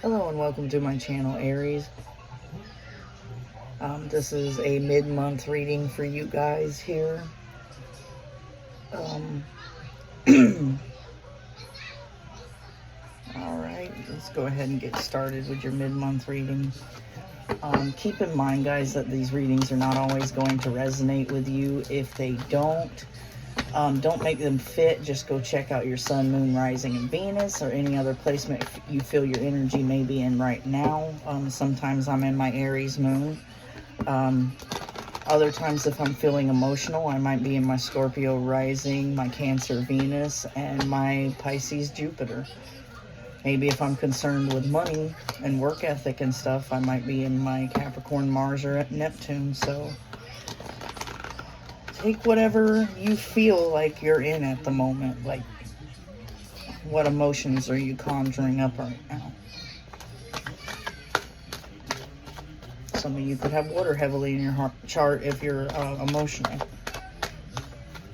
Hello and welcome to my channel, Aries. This is a mid-month reading for you guys here. Alright, let's go ahead and get started with your mid-month reading. Keep in mind, guys, that these readings are not always going to resonate with you. If they don't make them fit. Just go check out your sun, moon, rising, and Venus, or any other placement you feel your energy may be in right now. Sometimes I'm in my Aries moon. Other times, if I'm feeling emotional, I might be in my Scorpio rising, my Cancer Venus, and my Pisces Jupiter. Maybe if I'm concerned with money and work ethic and stuff, I might be in my Capricorn Mars or at Neptune. So take whatever you feel like you're in at the moment. Like, what emotions are you conjuring up right now? Some of you could have water heavily in your chart if you're emotional.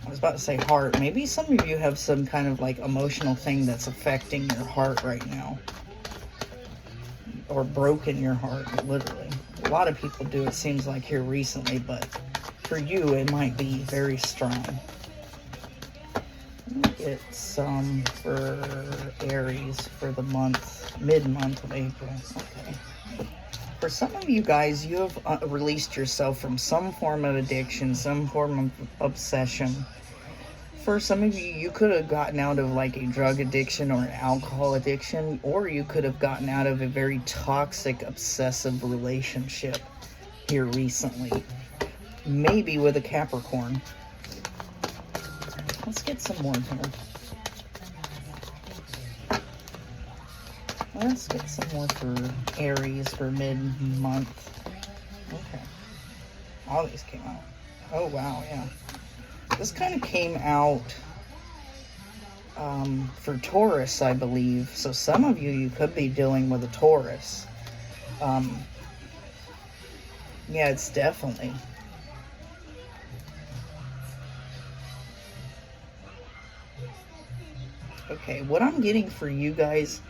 I was about to say heart. Maybe some of you have some kind of like emotional thing that's affecting your heart right now. Or broken your heart, literally. A lot of people do, it seems like, here recently, but for you, it might be very strong. Let me get some for Aries for the mid-month of April. Okay. For some of you guys, you have released yourself from some form of addiction, some form of obsession. For some of you, you could have gotten out of like a drug addiction or an alcohol addiction, or you could have gotten out of a very toxic, obsessive relationship here recently. Maybe with a Capricorn. Let's get some more here. Let's get some more for Aries for mid-month. Okay. All these came out. Oh, wow, yeah. This kind of came out for Taurus, I believe. So some of you could be dealing with a Taurus. Yeah, it's definitely. Okay, what I'm getting for you guys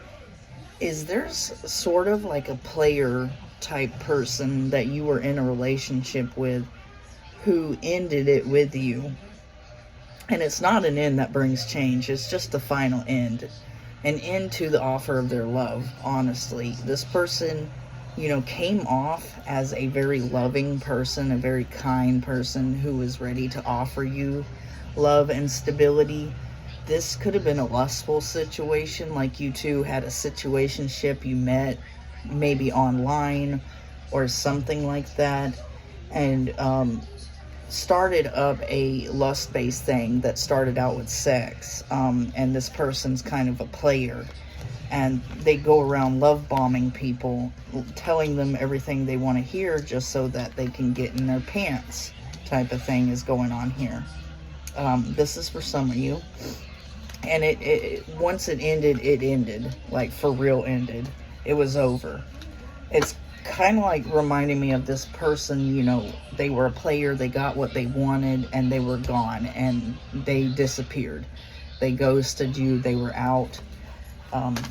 is there's sort of like a player type person that you were in a relationship with who ended it with you. And it's not an end that brings change. It's just the final end. An end to the offer of their love, honestly. This person, you know, came off as a very loving person, a very kind person who was ready to offer you love and stability. This could have been a lustful situation, like you two had a situationship, you met maybe online or something like that, and started up a lust-based thing that started out with sex, and this person's kind of a player, and they go around love bombing people, telling them everything they want to hear just so that they can get in their pants type of thing is going on here. This is for some of you. And it once it ended, like for real ended. It was over. It's kind of like reminding me of this person, you know, they were a player, they got what they wanted, and they were gone, and they disappeared. They ghosted you, they were out.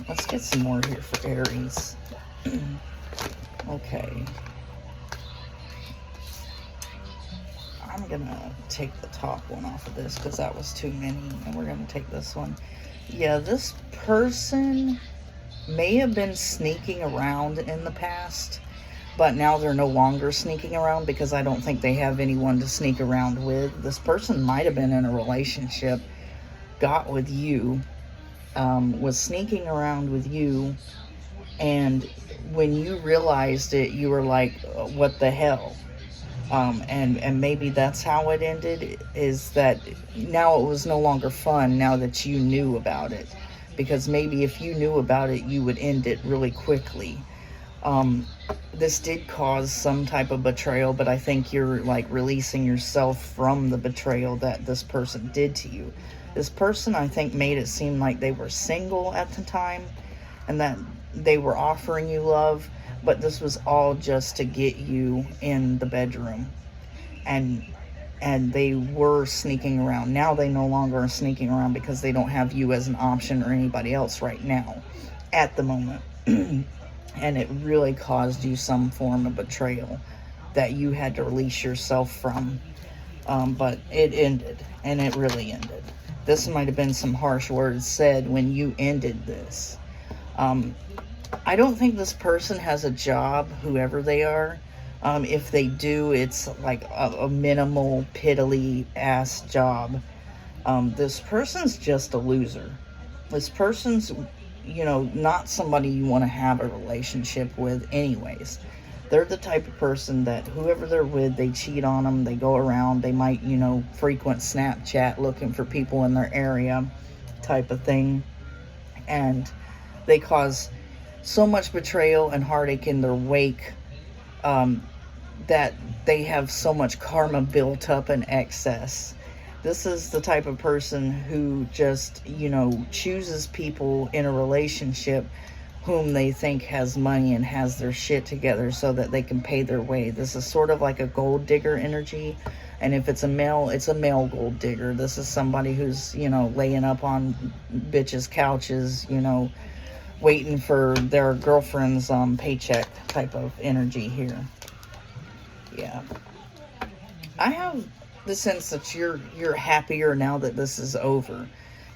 Let's get some more here for Aries. Okay. I'm gonna take the top one off of this because that was too many, and we're gonna take this one. Yeah, this person may have been sneaking around in the past, but now they're no longer sneaking around because I don't think they have anyone to sneak around with. This person might have been in a relationship, got with you, was sneaking around with you, and when you realized it, you were like, what the hell? And maybe that's how it ended, is that now it was no longer fun now that you knew about it. Because maybe if you knew about it, you would end it really quickly. This did cause some type of betrayal, but I think you're like releasing yourself from the betrayal that this person did to you. This person, I think, made it seem like they were single at the time and that they were offering you love. But this was all just to get you in the bedroom. And they were sneaking around. Now they no longer are sneaking around because they don't have you as an option or anybody else right now, at the moment. and it really caused you some form of betrayal that you had to release yourself from. But it ended, and it really ended. This might have been some harsh words said when you ended this. I don't think this person has a job, whoever they are. If they do, it's like a minimal, piddly ass job. This person's just a loser. This person's, not somebody you want to have a relationship with anyways. They're the type of person that whoever they're with, they cheat on them, they go around, they might, frequent Snapchat looking for people in their area type of thing. And they cause so much betrayal and heartache in their wake that they have so much karma built up in excess. This is the type of person who just, chooses people in a relationship whom they think has money and has their shit together so that they can pay their way. This is sort of like a gold digger energy. And if it's a male, it's a male gold digger. This is somebody who's, laying up on bitches' couches, waiting for their girlfriend's paycheck type of energy here. Yeah. I have the sense that you're happier now that this is over.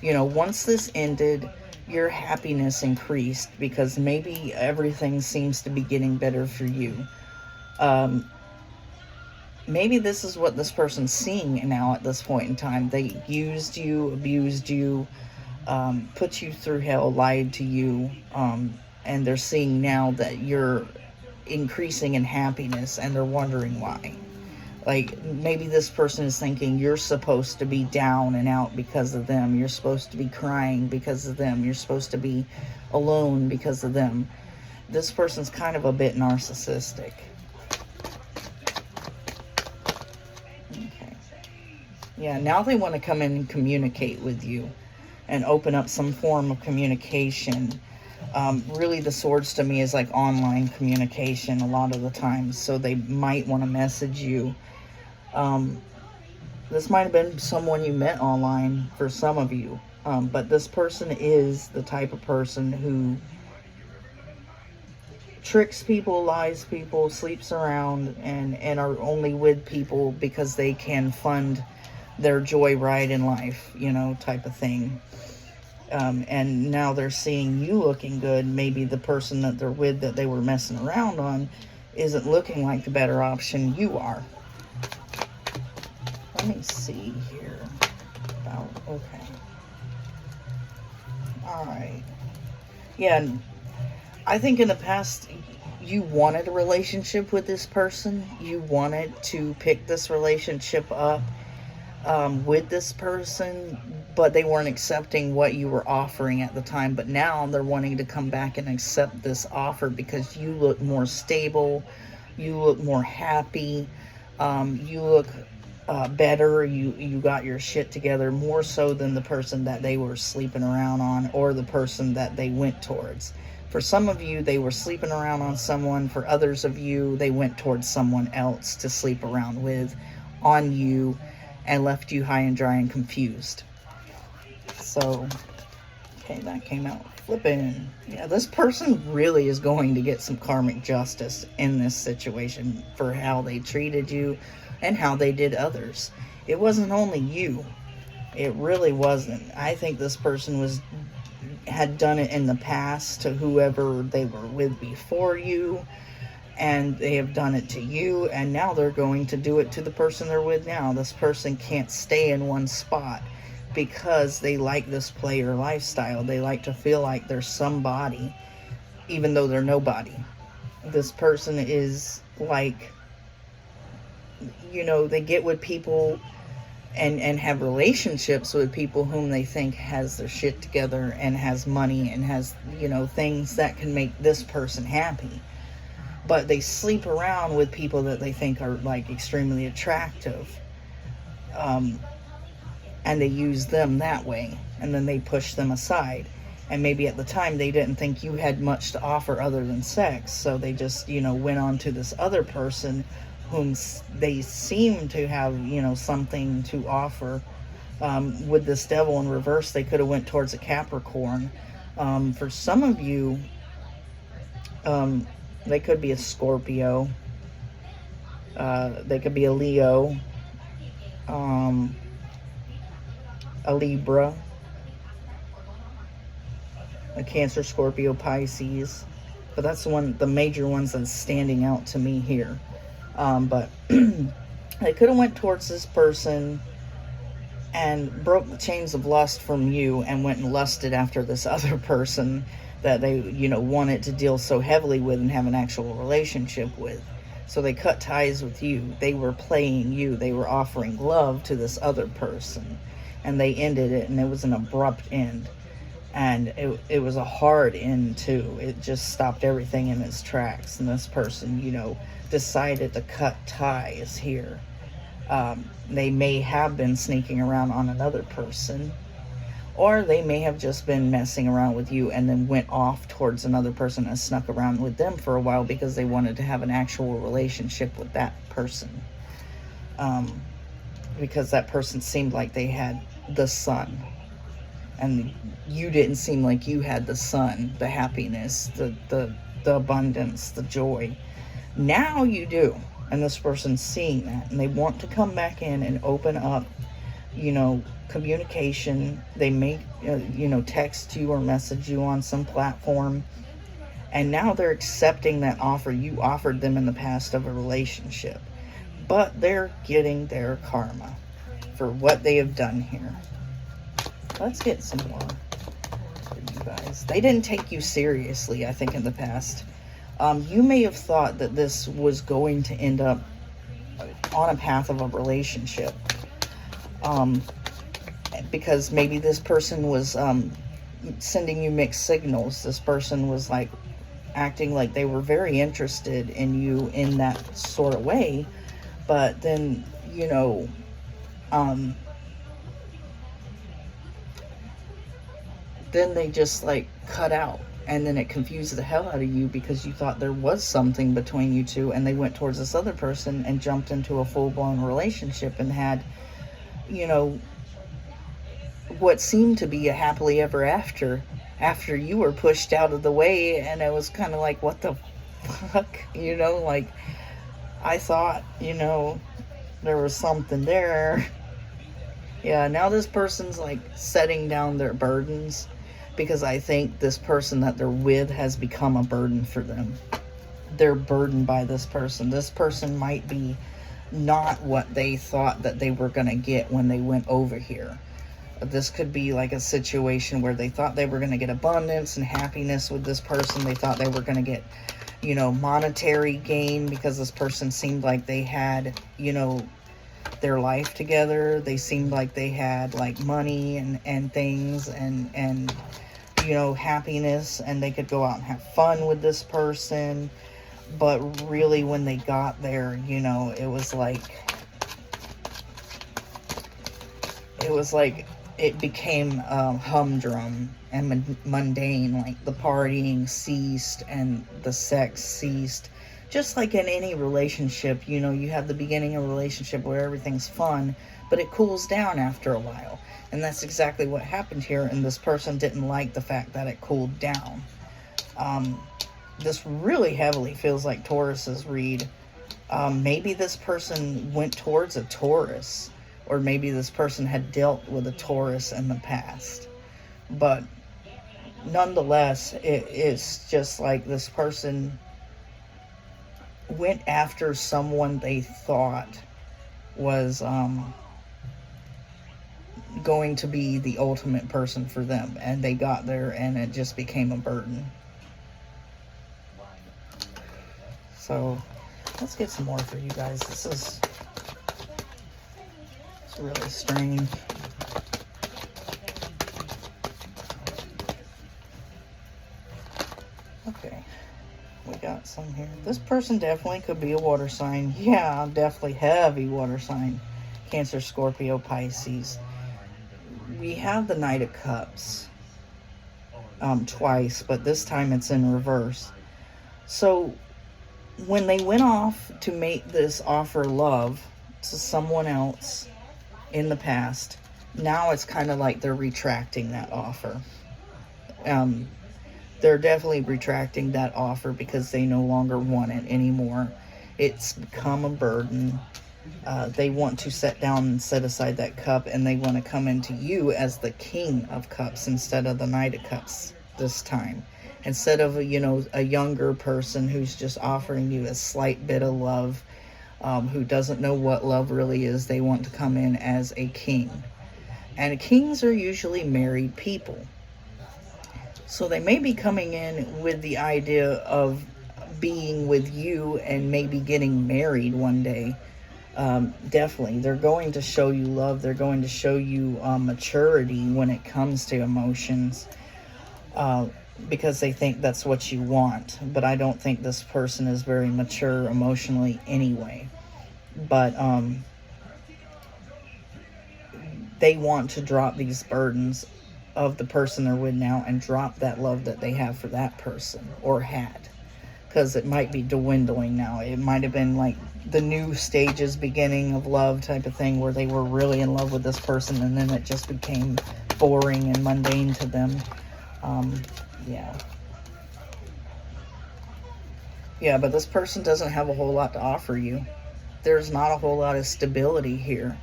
Once this ended, your happiness increased because maybe everything seems to be getting better for you. Maybe this is what this person's seeing now at this point in time. They used you, abused you, put you through hell, lied to you, and they're seeing now that you're increasing in happiness, and they're wondering why. Like, maybe this person is thinking you're supposed to be down and out because of them. You're supposed to be crying because of them. You're supposed to be alone because of them. This person's kind of a bit narcissistic. Okay. Yeah, now they want to come in and communicate with you and open up some form of communication. Really, the swords to me is like online communication a lot of the times. So they might want to message you. This might have been someone you met online for some of you. But this person is the type of person who tricks people, lies people, sleeps around, and are only with people because they can fund their joyride in life, type of thing. And now they're seeing you looking good. Maybe the person that they're with that they were messing around on isn't looking like the better option you are. Let me see here. Okay. Alright. Yeah, I think in the past you wanted a relationship with this person. You wanted to pick this relationship up with this person, but they weren't accepting what you were offering at the time. But now they're wanting to come back and accept this offer because you look more stable, you look more happy, you look better, you got your shit together more so than the person that they were sleeping around on or the person that they went towards. For some of you, they were sleeping around on someone. For others of you, they went towards someone else to sleep around with on you and left you high and dry and confused. So, okay, that came out flipping. Yeah, this person really is going to get some karmic justice in this situation for how they treated you and how they did others. It wasn't only you. It really wasn't. I think this person had done it in the past to whoever they were with before you, and they have done it to you, and now they're going to do it to the person they're with now. This person can't stay in one spot because they like this player lifestyle. They like to feel like they're somebody, even though they're nobody. This person is like, they get with people and have relationships with people whom they think has their shit together and has money and has, things that can make this person happy. But they sleep around with people that they think are like extremely attractive. And they use them that way. And then they push them aside. And maybe at the time they didn't think you had much to offer other than sex. So they just, went on to this other person whom they seem to have, something to offer. With this devil in reverse, they could have went towards a Capricorn. For some of you, They could be a Scorpio. They could be a Leo, a Libra, a Cancer, Scorpio, Pisces. But that's the major ones that's standing out to me here. But they could have went towards this person and broke the chains of lust from you and went and lusted after this other person that they, wanted to deal so heavily with and have an actual relationship with. So they cut ties with you. They were playing you. They were offering love to this other person. And they ended it, and it was an abrupt end. And it was a hard end, too. It just stopped everything in its tracks. And this person, decided to cut ties here. They may have been sneaking around on another person, or they may have just been messing around with you and then went off towards another person and snuck around with them for a while because they wanted to have an actual relationship with that person. Because that person seemed like they had the sun, and you didn't seem like you had the sun, the happiness, the abundance, the joy. Now you do. And this person's seeing that, and they want to come back in and open up, communication. They may, text you or message you on some platform. And now they're accepting that offer you offered them in the past of a relationship. But they're getting their karma for what they have done here. Let's get some more for you guys. They didn't take you seriously, I think, in the past. You may have thought that this was going to end up on a path of a relationship. Because maybe this person was sending you mixed signals. This person was like acting like they were very interested in you in that sort of way. But then, then they just like cut out. And then it confused the hell out of you because you thought there was something between you two, and they went towards this other person and jumped into a full-blown relationship and had, what seemed to be a happily ever after you were pushed out of the way. And it was kind of like, what the fuck? Like, I thought, there was something there. Yeah, now this person's like setting down their burdens, because I think this person that they're with has become a burden for them. They're burdened by this person. This person might be not what they thought that they were going to get when they went over here. This could be like a situation where they thought they were going to get abundance and happiness with this person. They thought they were going to get, monetary gain because this person seemed like they had, their life together. They seemed like they had like money and things and happiness, and they could go out and have fun with this person. But really, when they got there, it was like it became humdrum and mundane. Like the partying ceased and the sex ceased. Just like in any relationship, you have the beginning of a relationship where everything's fun, but it cools down after a while. And that's exactly what happened here, and this person didn't like the fact that it cooled down. This really heavily feels like Taurus's read. Maybe this person went towards a Taurus, or maybe this person had dealt with a Taurus in the past. But nonetheless, it's just like this person went after someone they thought was going to be the ultimate person for them, and they got there and it just became a burden. So let's get some more for you guys. It's really strange. Okay, we got some here. This person definitely could be a water sign. Yeah, definitely heavy water sign. Cancer, Scorpio, Pisces. We have the Knight of Cups twice, but this time it's in reverse. So when they went off to make this offer love to someone else in the past, now it's kind of like they're retracting that offer. they're definitely retracting that offer because they no longer want it anymore. It's become a burden. They want to set down and set aside that cup, and they want to come into you as the King of Cups instead of the Knight of Cups this time. Instead of, a younger person who's just offering you a slight bit of love, who doesn't know what love really is, they want to come in as a king. And kings are usually married people. So they may be coming in with the idea of being with you and maybe getting married one day. Definitely. They're going to show you love. They're going to show you maturity when it comes to emotions. Because they think that's what you want. But I don't think this person is very mature emotionally anyway. But they want to drop these burdens of the person they're with now and drop that love that they have for that person or had. Because it might be dwindling now. It might have been like the new stages beginning of love type of thing where they were really in love with this person and then it just became boring and mundane to them. Yeah, but this person doesn't have a whole lot to offer you. There's not a whole lot of stability here.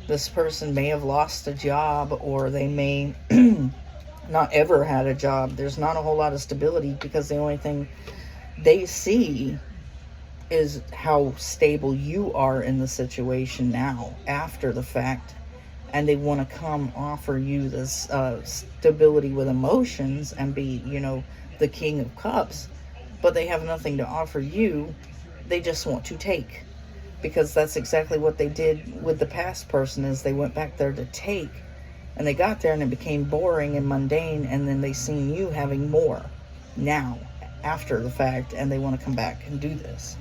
This person may have lost a job, or they may not ever had a job. There's not a whole lot of stability because the only thing they see is how stable you are in the situation now after the fact. And they want to come offer you this stability with emotions and be, the King of Cups. But they have nothing to offer you. They just want to take. Because that's exactly what they did with the past person, is they went back there to take. And they got there and it became boring and mundane. And then they seen you having more now, after the fact. And they want to come back and do this.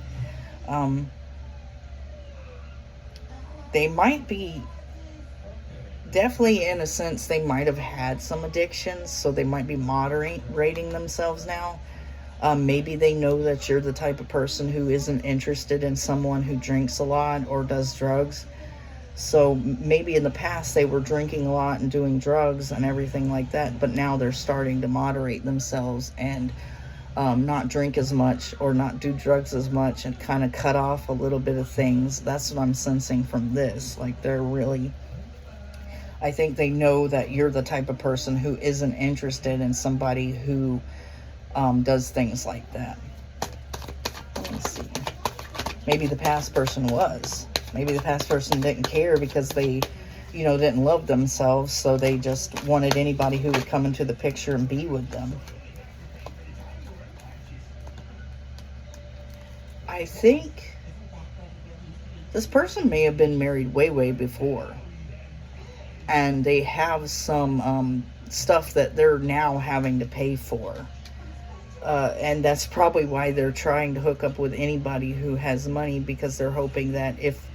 They might be, definitely in a sense, they might have had some addictions. So they might be moderating themselves now. Maybe they know that you're the type of person who isn't interested in someone who drinks a lot or does drugs. So maybe in the past they were drinking a lot and doing drugs and everything like that, but now they're starting to moderate themselves and not drink as much or not do drugs as much and kind of cut off a little bit of things. That's what I'm sensing from this. Like they're really, I think they know that you're the type of person who isn't interested in somebody who does things like that. Let me see. Maybe the past person was. Maybe the past person didn't care because they, didn't love themselves. So they just wanted anybody who would come into the picture and be with them. I think this person may have been married way, way before. And they have some stuff that they're now having to pay for. And that's probably why they're trying to hook up with anybody who has money, because they're hoping that if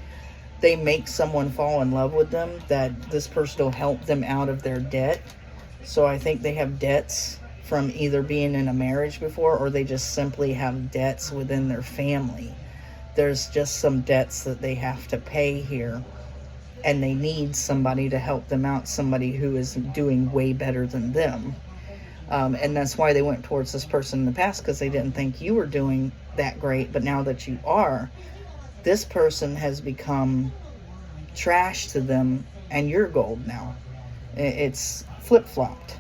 they make someone fall in love with them, that this person will help them out of their debt. So I think they have debts from either being in a marriage before, or they just simply have debts within their family. There's just some debts that they have to pay here, and they need somebody to help them out, somebody who is doing way better than them. And that's why they went towards this person in the past, because they didn't think you were doing that great. But now that you are, this person has become trash to them, and you're gold now. It's flip-flopped.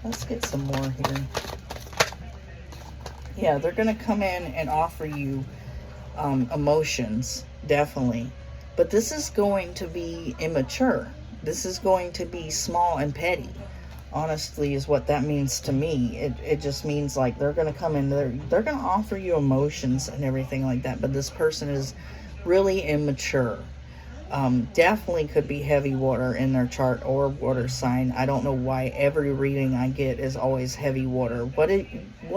Let's get some more here. Yeah, they're going to come in and offer you emotions, definitely. But this is going to be immature. This is going to be small and petty, honestly, is what that means to me. It just means like they're going to come in, they're going to offer you emotions and everything like that. But this person is really immature. Definitely could be heavy water in their chart or water sign. I don't know why every reading I get is always heavy water. What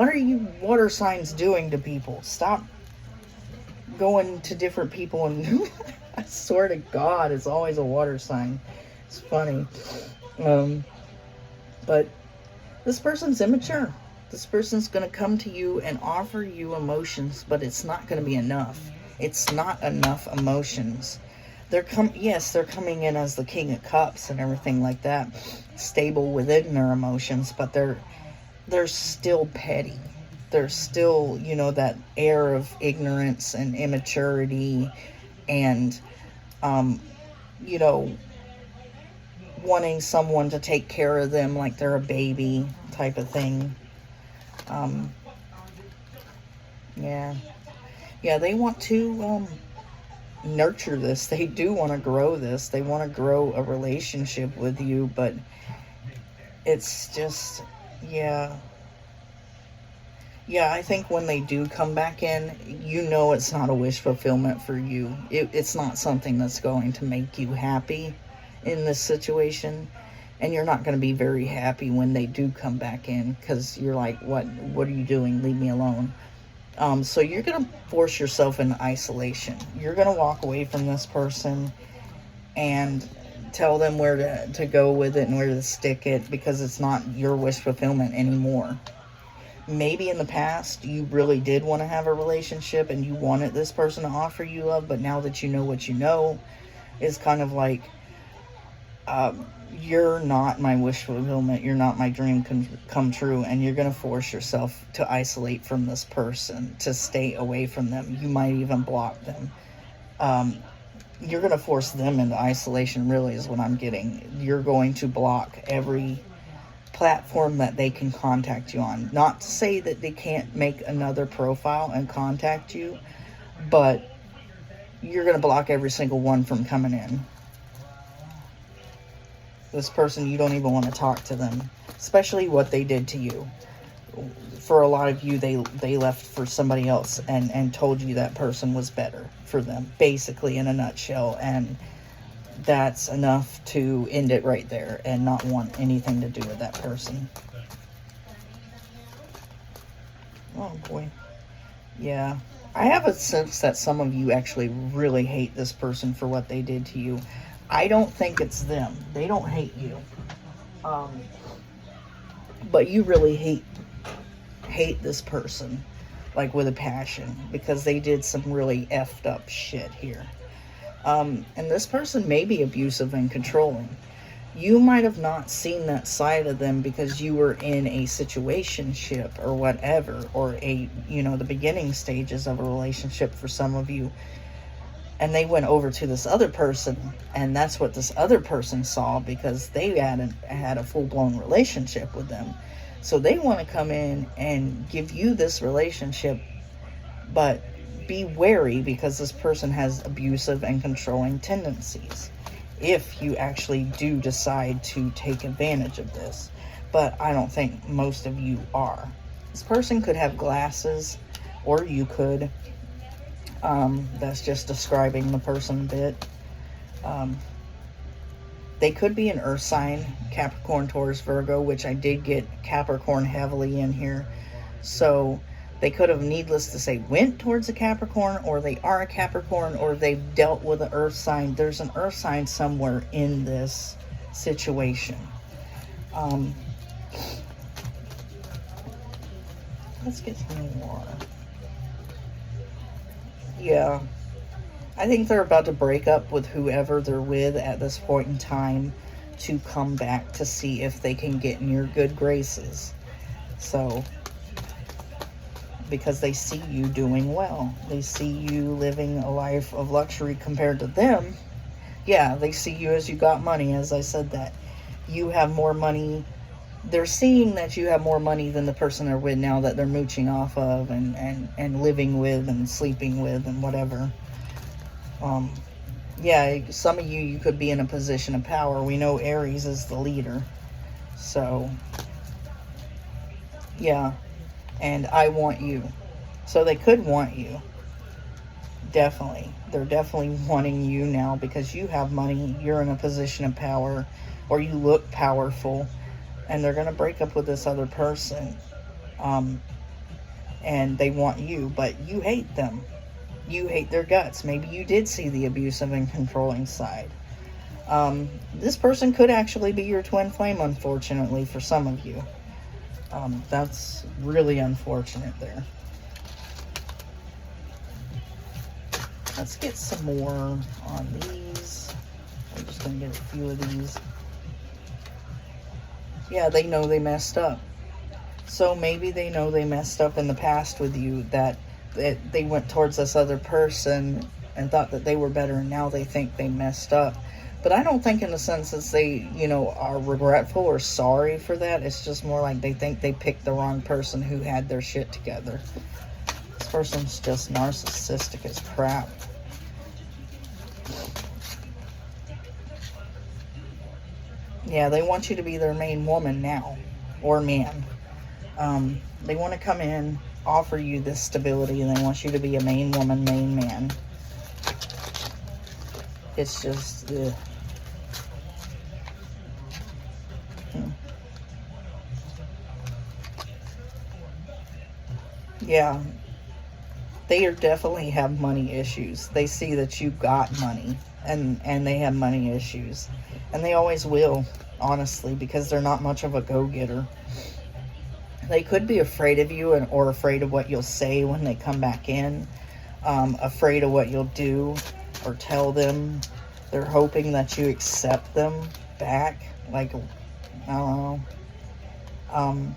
are you water signs doing to people? Stop going to different people and I swear to God, it's always a water sign. It's funny. But this person's immature. This person's going to come to you and offer you emotions, but it's not going to be enough. It's not enough emotions. Yes, they're coming in as the King of Cups and everything like that, stable within their emotions, but they're still petty. They're still, that air of ignorance and immaturity, and you know, wanting someone to take care of them like they're a baby type of thing. Yeah. Yeah, they want to nurture this. They do want to grow this. They want to grow a relationship with you, but it's just, yeah. Yeah, I think when they do come back in, it's not a wish fulfillment for you. It's not something that's going to make you happy in this situation. And you're not going to be very happy when they do come back in, because you're like, what are you doing? Leave me alone. So you're going to force yourself into isolation. You're going to walk away from this person and tell them where to go with it and where to stick it, because it's not your wish fulfillment anymore. Maybe in the past you really did want to have a relationship and you wanted this person to offer you love, but now that you know what you know, it's kind of like, you're not my wish fulfillment, you're not my dream come true, and you're going to force yourself to isolate from this person, to stay away from them. You might even block them. You're going to force them into isolation, really, is what I'm getting. You're going to block every platform that they can contact you on. Not to say that they can't make another profile and contact you, but you're going to block every single one from coming in. This person, you don't even want to talk to them, especially what they did to you. For a lot of you, they left for somebody else and told you that person was better for them, basically, in a nutshell. And that's enough to end it right there and not want anything to do with that person. Oh boy. Yeah. I have a sense that some of you actually really hate this person for what they did to you. I don't think it's them. They don't hate you. But you really hate this person, like with a passion, because they did some really effed up shit here. And this person may be abusive and controlling. You might have not seen that side of them because you were in a situationship or whatever, or the beginning stages of a relationship for some of you. And they went over to this other person, and that's what this other person saw, because they had a full-blown relationship with them. So they want to come in and give you this relationship, but be wary, because this person has abusive and controlling tendencies, if you actually do decide to take advantage of this. But I don't think most of you are. This person could have glasses, or you could. That's just describing the person a bit. They could be an earth sign, Capricorn, Taurus, Virgo, which I did get Capricorn heavily in here. So they could have, needless to say, went towards a Capricorn, or they are a Capricorn, or they've dealt with an earth sign. There's an earth sign somewhere in this situation. Let's get some more. Yeah, I think they're about to break up with whoever they're with at this point in time to come back to see if they can get in your good graces. So, because they see you doing well. They see you living a life of luxury compared to them. Yeah, they see you as you got money, as I said that. You have more money. They're seeing that you have more money than the person they're with now, that they're mooching off of and living with and sleeping with and whatever. Yeah, some of you could be in a position of power. We know Aries is the leader. So, yeah. And I want you. So they could want you. Definitely. They're definitely wanting you now because you have money. You're in a position of power, or you look powerful. And they're going to break up with this other person. And they want you, but you hate them. You hate their guts. Maybe you did see the abusive and controlling side. This person could actually be your twin flame, unfortunately, for some of you. That's really unfortunate there. Let's get some more on these. I'm just going to get a few of these. Yeah, they know they messed up. So maybe they know they messed up in the past with you, that they went towards this other person and thought that they were better, and now they think they messed up. But I don't think in the sense that they, are regretful or sorry for that. It's just more like they think they picked the wrong person who had their shit together. This person's just narcissistic as crap. Yeah, they want you to be their main woman now, or man. They want to come in, offer you this stability, and they want you to be a main woman, main man. It's just, Yeah, they definitely have money issues. They see that you got money, and they have money issues. And they always will, honestly, because they're not much of a go-getter. They could be afraid of you or afraid of what you'll say when they come back in. Afraid of what you'll do or tell them. They're hoping that you accept them back. Like, I don't know.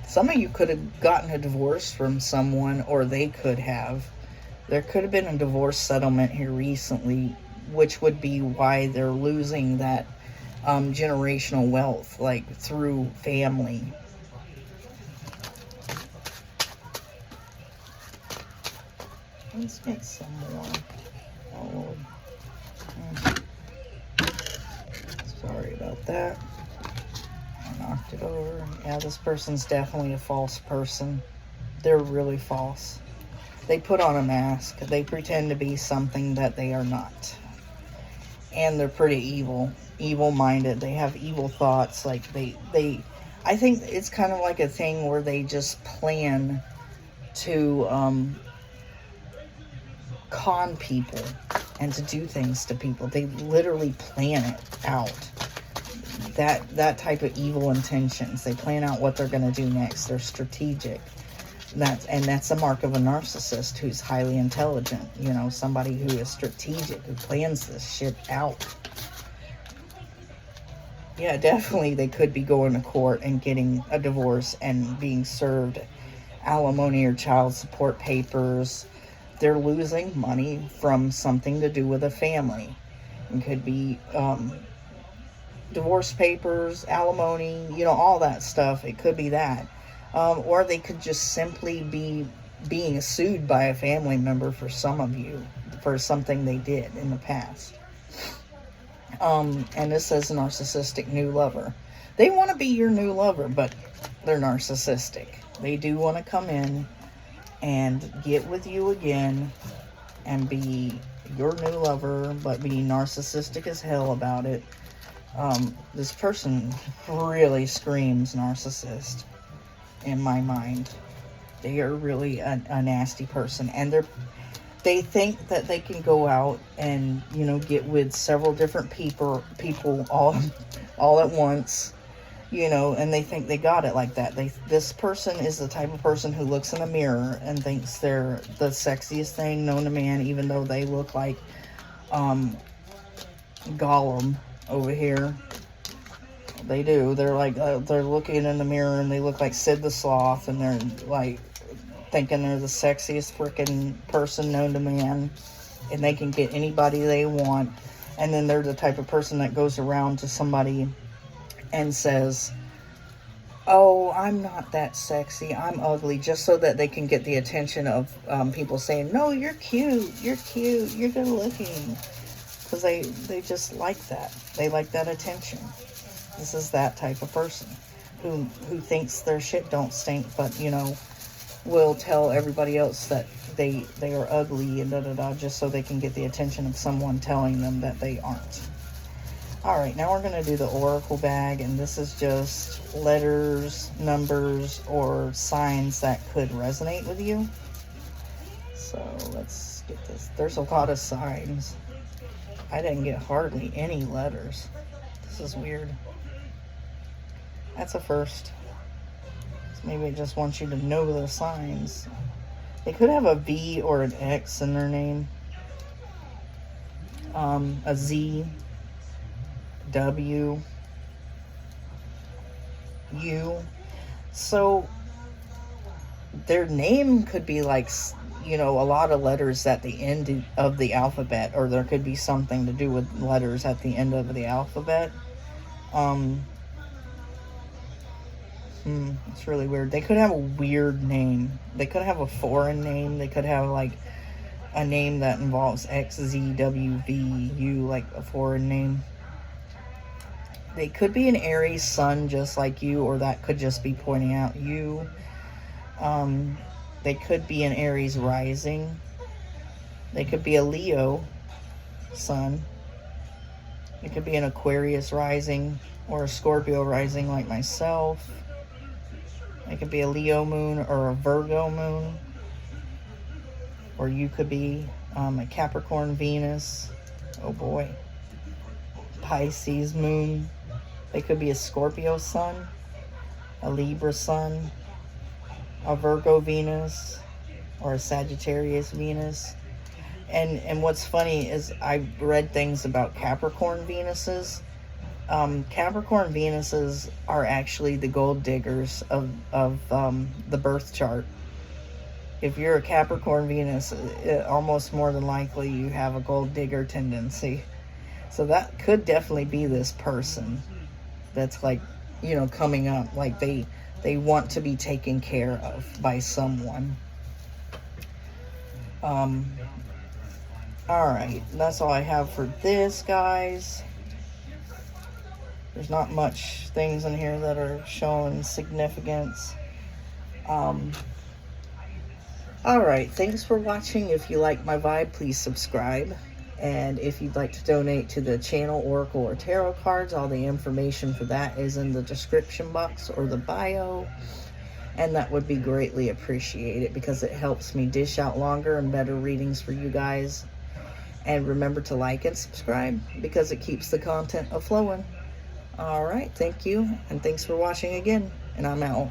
Some of you could have gotten a divorce from someone, or they could have. There could have been a divorce settlement here recently, which would be why they're losing that generational wealth, like through family. Let's get some more. Oh, sorry about that. I knocked it over. Yeah, this person's definitely a false person. They're really false. They put on a mask. They pretend to be something that they are not. And they're pretty evil. Evil-minded. They have evil thoughts. Like, I think it's kind of like a thing where they just plan to, con people and to do things to people. They literally plan it out. That type of evil intentions. They plan out what they're going to do next. They're strategic. That's a mark of a narcissist who's highly intelligent. Somebody who is strategic, who plans this shit out. Yeah, definitely they could be going to court and getting a divorce and being served alimony or child support papers. They're losing money from something to do with a family. It could be divorce papers, alimony, all that stuff. It could be that. Or they could just simply be being sued by a family member, for some of you, for something they did in the past. And this says narcissistic new lover. They want to be your new lover, but they're narcissistic. They do want to come in and get with you again and be your new lover, but be narcissistic as hell about it. This person really screams narcissist in my mind. They are really a nasty person, and they think that they can go out and get with several different people all at once, and they think they got it like that. This person is the type of person who looks in the mirror and thinks they're the sexiest thing known to man, even though they look like Gollum over here. They do. They're like they're looking in the mirror and they look like Sid the Sloth, and they're like thinking they're the sexiest freaking person known to man, and they can get anybody they want. And then they're the type of person that goes around to somebody and says, "Oh, I'm not that sexy, I'm ugly," just so that they can get the attention of people saying, "No, you're cute, you're good looking," because they just like that. They like that attention. This is that type of person who thinks their shit don't stink, but will tell everybody else that they are ugly and just so they can get the attention of someone telling them that they aren't. Alright, now we're going to do the oracle bag, and this is just letters, numbers, or signs that could resonate with you. So let's get this. There's a lot of signs. I didn't get hardly any letters. This is weird. That's a first. Maybe it just wants you to know the signs. They could have a V or an X in their name. A Z. W, U. So their name could be like, you know, a lot of letters at the end of the alphabet, or there could be something to do with letters at the end of the alphabet. It's really weird. They could have a weird name. They could have a foreign name. They could have like a name that involves X, Z, W, V, U, like a foreign name. They could be an Aries sun just like you, or that could just be pointing out you. They could be an Aries rising. They could be a Leo sun. It could be an Aquarius rising or a Scorpio rising like myself. It could be a Leo moon or a Virgo moon. Or you could be a Capricorn Venus. Oh boy. Pisces moon. They could be a Scorpio sun, a Libra sun, a Virgo Venus, or a Sagittarius Venus. And what's funny is I've read things about Capricorn Venuses. Capricorn Venuses are actually the gold diggers of the birth chart. If you're a Capricorn Venus, almost more than likely you have a gold digger tendency. So that could definitely be this person that's like, you know, coming up. Like they want to be taken care of by someone. Alright, that's all I have for this, guys. There's not much things in here that are showing significance. Alright, thanks for watching. If you like my vibe, please subscribe. And if you'd like to donate to the channel, Oracle, or Tarot cards, all the information for that is in the description box or the bio. And that would be greatly appreciated because it helps me dish out longer and better readings for you guys. And remember to like and subscribe because it keeps the content a-flowing. Alright, thank you. And thanks for watching again. And I'm out.